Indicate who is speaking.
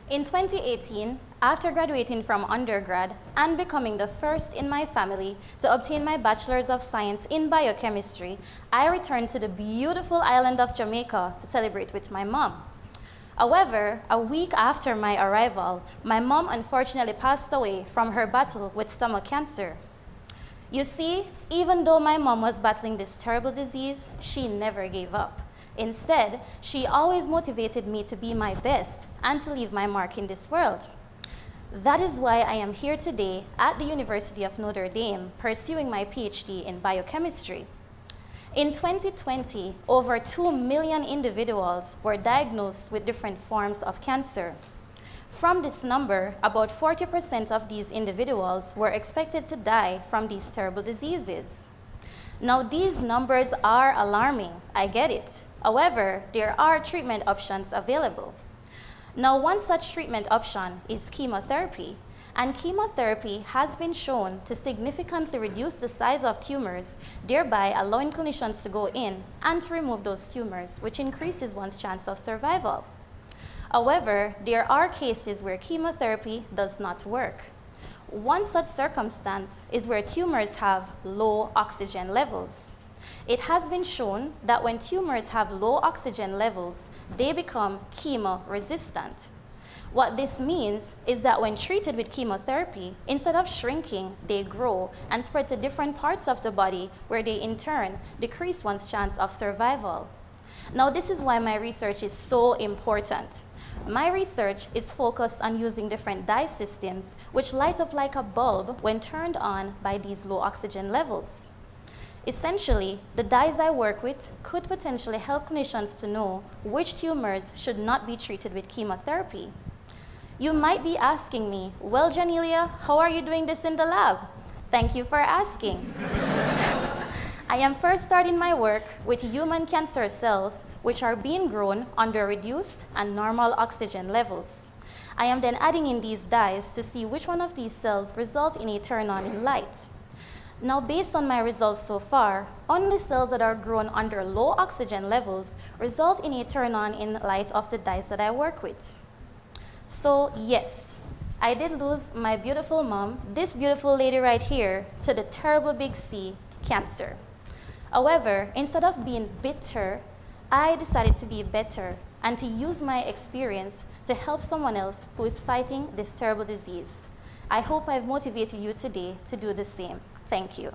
Speaker 1: In 2018, after graduating from undergrad and becoming the first in my family to obtain my Bachelor's of Science in Biochemistry, I returned to the beautiful island of Jamaica to celebrate with my mom. However, a week after my arrival, my mom unfortunately passed away from her battle with stomach cancer. You see, even though my mom was battling this terrible disease, she never gave up. Instead, she always motivated me to be my best and to leave my mark in this world. That is why I am here today at the University of Notre Dame pursuing my PhD in biochemistry. In 2020, over 2 million individuals were diagnosed with different forms of cancer. From this number, about 40% of these individuals were expected to die from these terrible diseases. Now, these numbers are alarming, I get it. However, there are treatment options available. Now, one such treatment option is chemotherapy, and chemotherapy has been shown to significantly reduce the size of tumors, thereby allowing clinicians to go in and to remove those tumors, which increases one's chance of survival. However, there are cases where chemotherapy does not work. One such circumstance is where tumors have low oxygen levels. It has been shown that when tumors have low oxygen levels, they become chemo-resistant. What this means is that when treated with chemotherapy, instead of shrinking, they grow and spread to different parts of the body where they in turn decrease one's chance of survival. Now, this is why my research is so important. My research is focused on using different dye systems which light up like a bulb when turned on by these low oxygen levels. Essentially, the dyes I work with could potentially help clinicians to know which tumors should not be treated with chemotherapy. You might be asking me, well, Janeala, how are you doing this in the lab? Thank you for asking. I am first starting my work with human cancer cells, which are being grown under reduced and normal oxygen levels. I am then adding in these dyes to see which one of these cells result in a turn-on in light. Now, based on my results so far, only cells that are grown under low oxygen levels result in a turn-on in light of the dyes that I work with. So yes, I did lose my beautiful mom, this beautiful lady right here, to the terrible big C, cancer. However, instead of being bitter, I decided to be better and to use my experience to help someone else who is fighting this terrible disease. I hope I've motivated you today to do the same. Thank you.